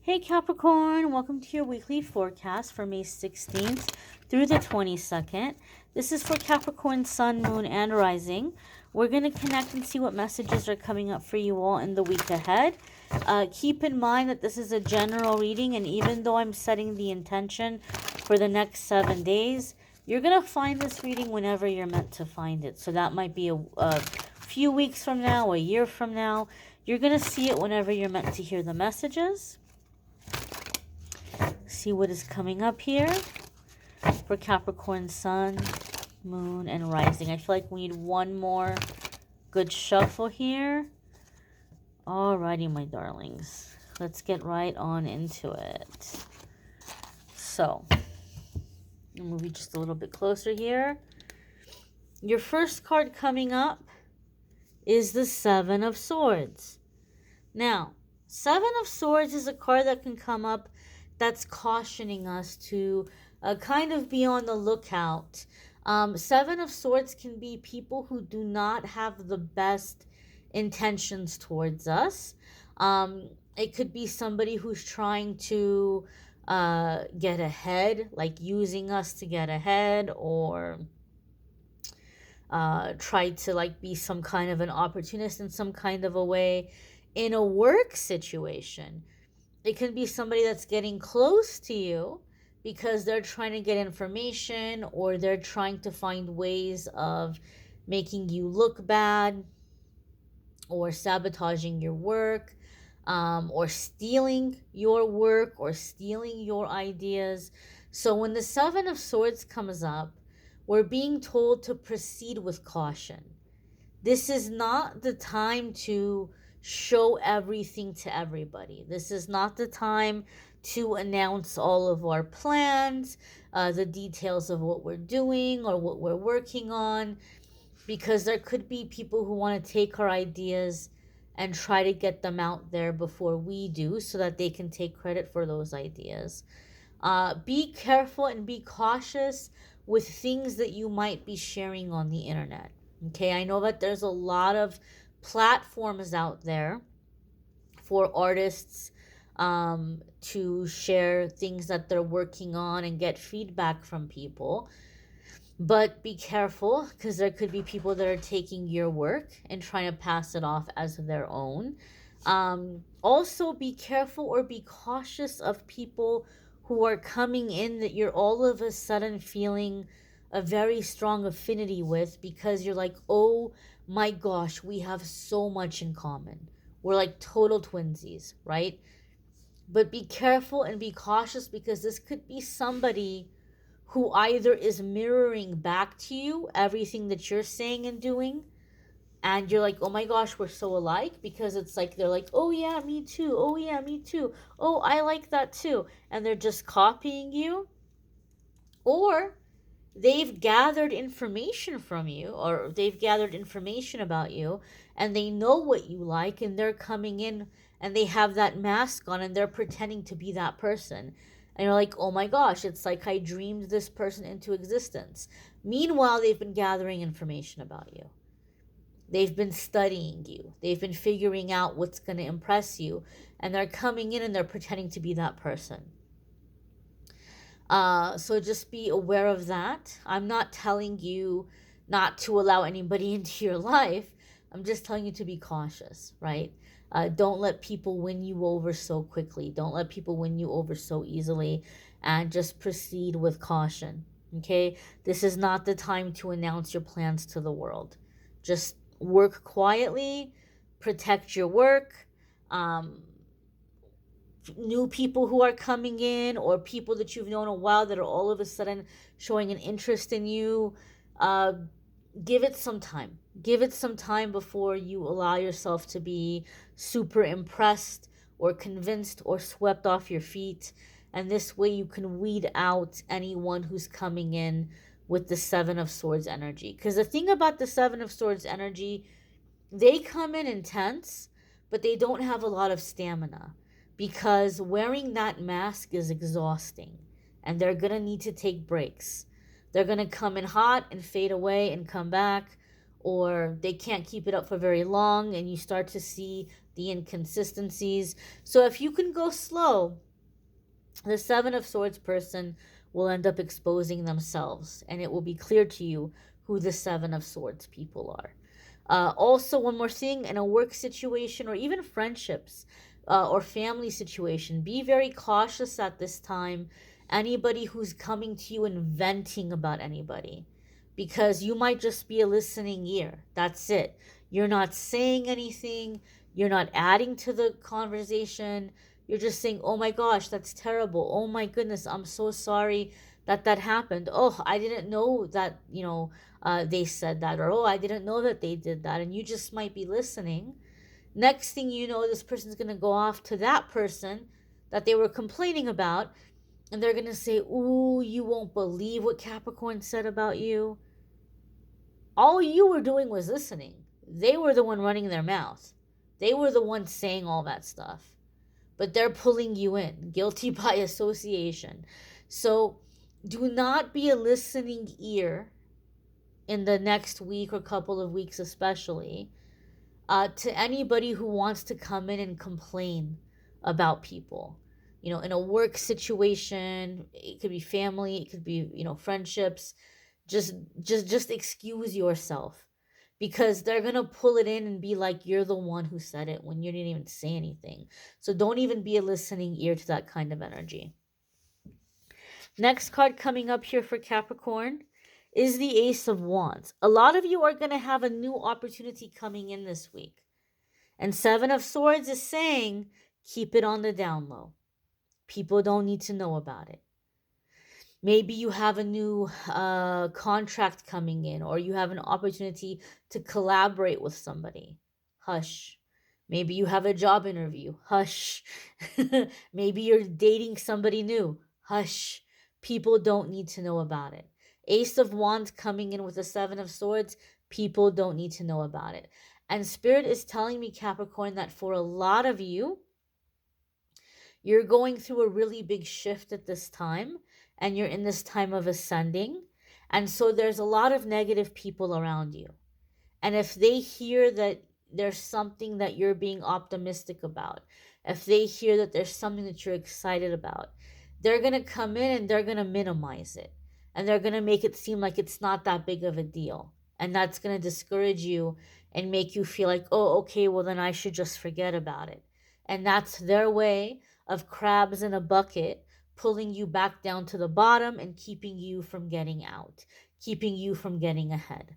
Hey Capricorn, welcome to your weekly forecast for May 16th through the 22nd. This is for Capricorn, Sun, Moon, and Rising. We're going to connect and see what messages are coming up for you all in the week ahead. Keep in mind that this is a general reading, and even though I'm setting the intention for the next 7 days, you're going to find this reading whenever you're meant to find it. So that might be a few weeks from now, a year from now. You're going to see it whenever you're meant to hear the messages. See what is coming up here for Capricorn, Sun, Moon, and Rising. I feel like we need one more good shuffle here. Alrighty, my darlings. Let's get right on into it. So, I'll move you just a little bit closer here. Your first card coming up is the Seven of Swords. Now, Seven of Swords is a card that can come up that's cautioning us to kind of be on the lookout. Seven of Swords can be people who do not have the best intentions towards us. It could be somebody who's trying to get ahead, like using us to get ahead, or try to like be some kind of an opportunist in some kind of a way in a work situation. It can be somebody that's getting close to you because they're trying to get information, or they're trying to find ways of making you look bad, or sabotaging your work, or stealing your work, or stealing your ideas. So when the Seven of Swords comes up, we're being told to proceed with caution. This is not the time to show everything to everybody. This is not the time to announce all of our plans, the details of what we're doing or what we're working on, because there could be people who want to take our ideas and try to get them out there before we do so that they can take credit for those ideas. Be careful and be cautious with things that you might be sharing on the internet. Okay, I know that there's a lot of platforms out there for artists to share things that they're working on and get feedback from people. But be careful, because there could be people that are taking your work and trying to pass it off as their own. Also, be careful or be cautious of people who are coming in that you're all of a sudden feeling a very strong affinity with, because you're like, oh my gosh, we have so much in common. We're like total twinsies, right? But be careful and be cautious, because this could be somebody who either is mirroring back to you everything that you're saying and doing, and you're like, oh my gosh, we're so alike, because it's like they're like, oh yeah, me too, oh yeah, me too, oh I like that too, and they're just copying you. Or they've gathered information from you, or they've gathered information about you, and they know what you like, and they're coming in and they have that mask on and they're pretending to be that person. And you're like, oh my gosh, it's like I dreamed this person into existence. Meanwhile, they've been gathering information about you. They've been studying you. They've been figuring out what's going to impress you. And they're coming in and they're pretending to be that person. So just be aware of that. I'm not telling you not to allow anybody into your life. I'm just telling you to be cautious, right? Don't let people win you over so quickly. Don't let people win you over so easily, and just proceed with caution, okay? This is not the time to announce your plans to the world. Just work quietly, protect your work. New people who are coming in, or people that you've known a while that are all of a sudden showing an interest in you, give it some time. Give it some time before you allow yourself to be super impressed or convinced or swept off your feet. And this way you can weed out anyone who's coming in with the Seven of Swords energy. Because the thing about the Seven of Swords energy, they come in intense, but they don't have a lot of stamina, because wearing that mask is exhausting, and they're going to need to take breaks. They're going to come in hot and fade away and come back, or they can't keep it up for very long, and you start to see the inconsistencies. So if you can go slow, the Seven of Swords person will end up exposing themselves, and it will be clear to you who the Seven of Swords people are. Also, one more thing, in a work situation or even friendships or family situation, be very cautious at this time. Anybody who's coming to you and venting about anybody, because you might just be a listening ear. That's it. You're not saying anything, you're not adding to the conversation. You're just saying, oh my gosh, that's terrible. Oh my goodness, I'm so sorry that that happened. Oh, I didn't know that, they said that, or oh, I didn't know that they did that. And you just might be listening. Next thing you know, this person's going to go off to that person that they were complaining about, and they're going to say, ooh, you won't believe what Capricorn said about you. All you were doing was listening. They were the one running their mouth. They were the one saying all that stuff. But they're pulling you in, guilty by association. So do not be a listening ear in the next week or couple of weeks, especially to anybody who wants to come in and complain about people. In a work situation, it could be family, it could be, friendships. Just excuse yourself, because they're gonna pull it in and be like you're the one who said it when you didn't even say anything. So don't even be a listening ear to that kind of energy. Next card coming up here for Capricorn is the Ace of Wands. A lot of you are going to have a new opportunity coming in this week. And Seven of Swords is saying, keep it on the down low. People don't need to know about it. Maybe you have a new contract coming in, or you have an opportunity to collaborate with somebody. Hush. Maybe you have a job interview. Hush. Maybe you're dating somebody new. Hush. People don't need to know about it. Ace of Wands coming in with the Seven of Swords. People don't need to know about it. And Spirit is telling me, Capricorn, that for a lot of you, you're going through a really big shift at this time, and you're in this time of ascending. And so there's a lot of negative people around you. And if they hear that there's something that you're being optimistic about, if they hear that there's something that you're excited about, they're going to come in and they're going to minimize it. And they're going to make it seem like it's not that big of a deal. And that's going to discourage you and make you feel like, oh, okay, well, then I should just forget about it. And that's their way of crabs in a bucket, pulling you back down to the bottom and keeping you from getting out, keeping you from getting ahead.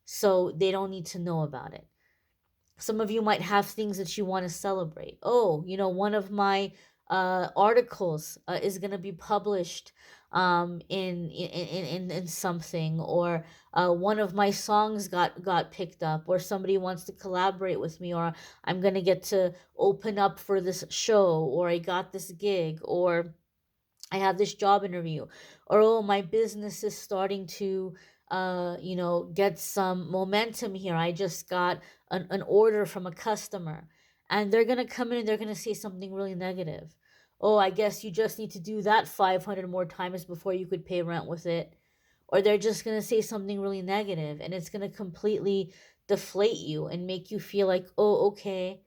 So they don't need to know about it. Some of you might have things that you want to celebrate. Oh, one of my articles is going to be published in something, or one of my songs got picked up, or somebody wants to collaborate with me, or I'm going to get to open up for this show, or I got this gig, or I have this job interview, or oh, my business is starting to get some momentum here. I just got an order from a customer, and they're gonna come in and they're gonna say something really negative. Oh, I guess you just need to do that 500 more times before you could pay rent with it. Or they're just gonna say something really negative, and it's gonna completely deflate you and make you feel like, oh, okay,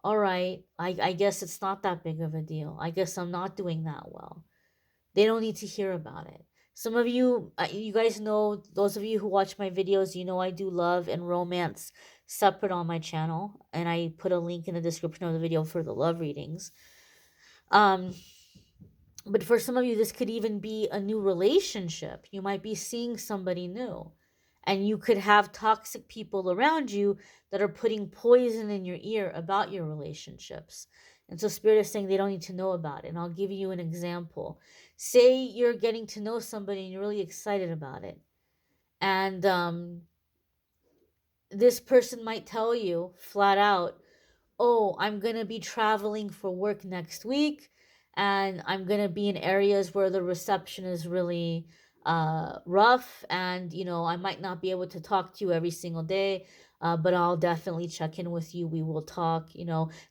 all right, I guess it's not that big of a deal. I guess I'm not doing that well. They don't need to hear about it. Some of you, you guys know, those of you who watch my videos, I do love and romance separate on my channel. And I put a link in the description of the video for the love readings. But for some of you, this could even be a new relationship. You might be seeing somebody new. And you could have toxic people around you that are putting poison in your ear about your relationships. And so Spirit is saying they don't need to know about it. And I'll give you an example. Say you're getting to know somebody and you're really excited about it. And this person might tell you flat out, oh, I'm going to be traveling for work next week, and I'm going to be in areas where the reception is really rough, and I might not be able to talk to you every single day, but I'll definitely check in with you. We will talk.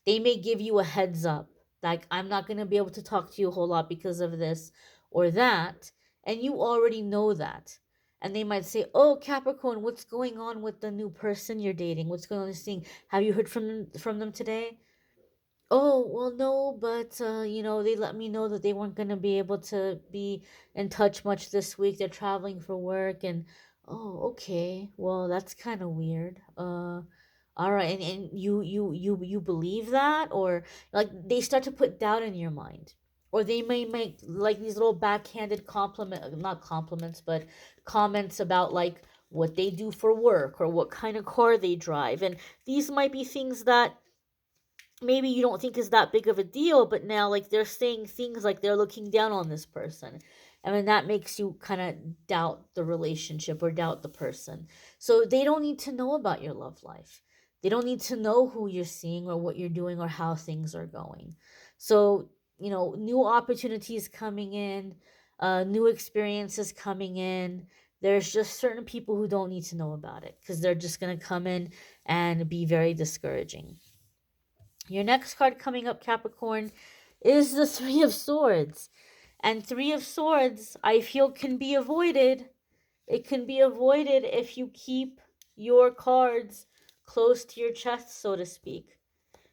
They may give you a heads up, like, I'm not going to be able to talk to you a whole lot because of this or that, and you already know that. And they might say, oh, Capricorn, what's going on with the new person you're dating? What's going on with this thing? Have you heard from them today? Oh, well, no, but they let me know that they weren't going to be able to be in touch much this week. They're traveling for work, and oh, okay. Well, that's kind of weird. All right, and you believe that, or like they start to put doubt in your mind, or they may make like these little backhanded not compliments, but comments about like what they do for work or what kind of car they drive, and these might be things that maybe you don't think is that big of a deal, but now like they're saying things like they're looking down on this person. And then that makes you kind of doubt the relationship or doubt the person. So they don't need to know about your love life. They don't need to know who you're seeing or what you're doing or how things are going. So, new opportunities coming in, new experiences coming in. There's just certain people who don't need to know about it because they're just going to come in and be very discouraging. Your next card coming up, Capricorn, is the Three of Swords. And Three of Swords, I feel, can be avoided. It can be avoided if you keep your cards close to your chest, so to speak.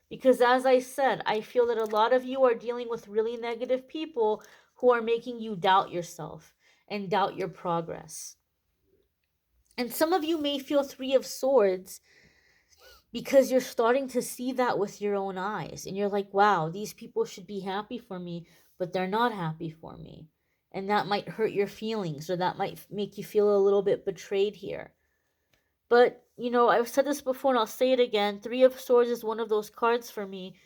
Because as I said, I feel that a lot of you are dealing with really negative people who are making you doubt yourself and doubt your progress. And some of you may feel Three of Swords because you're starting to see that with your own eyes and you're like, wow, these people should be happy for me, but they're not happy for me. And that might hurt your feelings, or that might make you feel a little bit betrayed here. But I've said this before and I'll say it again. Three of Swords is one of those cards for me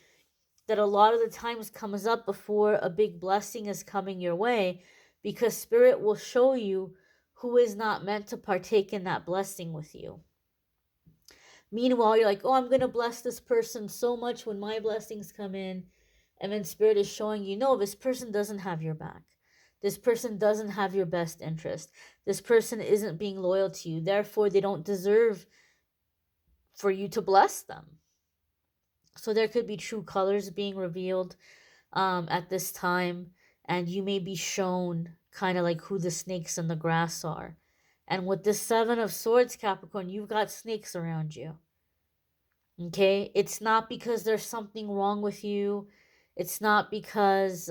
that a lot of the times comes up before a big blessing is coming your way, because spirit will show you who is not meant to partake in that blessing with you. Meanwhile, you're like, oh, I'm going to bless this person so much when my blessings come in. And then Spirit is showing you, no, this person doesn't have your back. This person doesn't have your best interest. This person isn't being loyal to you. Therefore, they don't deserve for you to bless them. So there could be true colors being revealed at this time. And you may be shown kind of like who the snakes in the grass are. And with the Seven of Swords, Capricorn, you've got snakes around you. Okay, it's not because there's something wrong with you. It's not because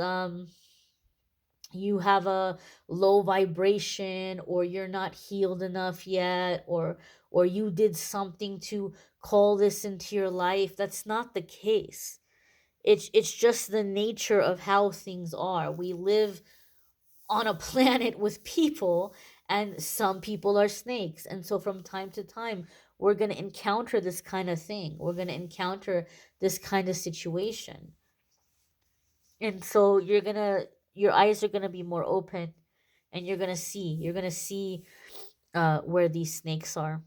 you have a low vibration, or you're not healed enough yet, or you did something to call this into your life. That's not the case. It's just the nature of how things are. We live on a planet with people, and some people are snakes, and so from time to time we're going to encounter this kind of thing, we're going to encounter this kind of situation. And so your eyes are going to be more open, and you're going to see where these snakes are.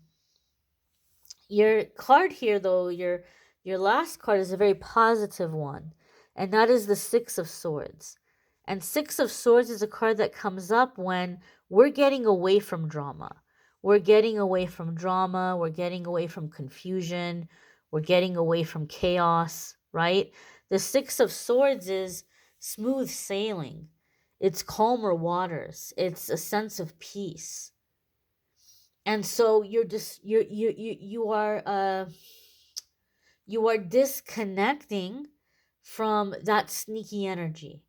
Your card here, though, your last card is a very positive one, and that is the Six of Swords. And Six of Swords is a card that comes up when we're getting away from drama. We're getting away from drama, we're getting away from confusion, we're getting away from chaos, right? The Six of Swords is smooth sailing. It's calmer waters. It's a sense of peace. And so you're just you are disconnecting from that sneaky energy.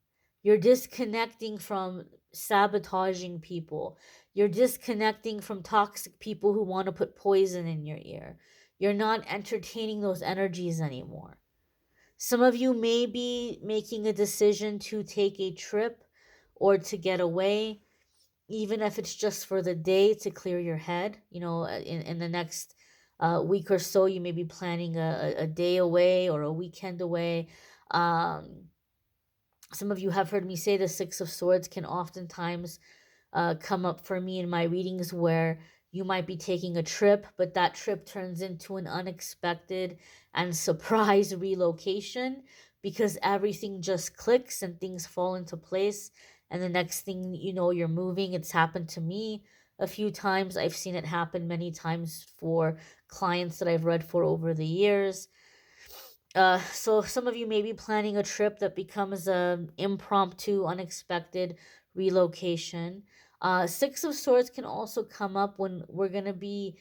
You're disconnecting from sabotaging people. You're disconnecting from toxic people who want to put poison in your ear. You're not entertaining those energies anymore. Some of you may be making a decision to take a trip or to get away, even if it's just for the day, to clear your head. In the next week or so, you may be planning a day away or a weekend away. um, some of you have heard me say the Six of Swords can oftentimes come up for me in my readings, where you might be taking a trip, but that trip turns into an unexpected and surprise relocation, because everything just clicks and things fall into place. And the next thing you know, you're moving. It's happened to me a few times. I've seen it happen many times for clients that I've read for over the years. So some of you may be planning a trip that becomes an impromptu, unexpected relocation. Six of Swords can also come up when we're going to be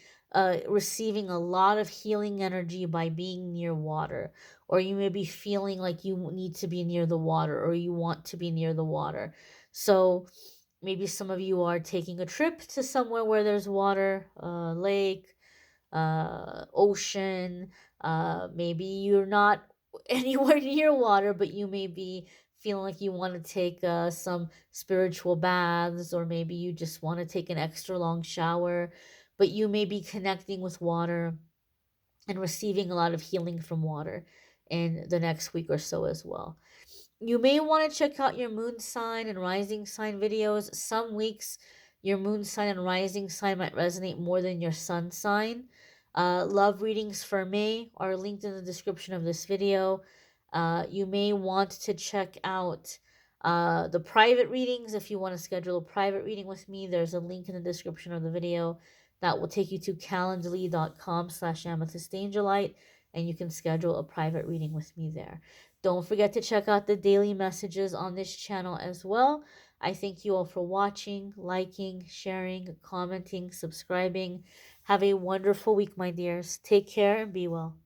receiving a lot of healing energy by being near water, or you may be feeling like you need to be near the water or you want to be near the water. So maybe some of you are taking a trip to somewhere where there's water, lake, ocean. Maybe you're not anywhere near water, but you may be feeling like you want to take some spiritual baths, or maybe you just want to take an extra long shower, but you may be connecting with water and receiving a lot of healing from water in the next week or so as well. You may want to check out your moon sign and rising sign videos. Some weeks, your moon sign and rising sign might resonate more than your sun sign. Love readings for May are linked in the description of this video. You may want to check out the private readings. If you want to schedule a private reading with me, there's a link in the description of the video that will take you to calendly.com/amethystangelite, and you can schedule a private reading with me there. Don't forget to check out the daily messages on this channel as well. I thank you all for watching, liking, sharing, commenting, subscribing. Have a wonderful week, my dears. Take care and be well.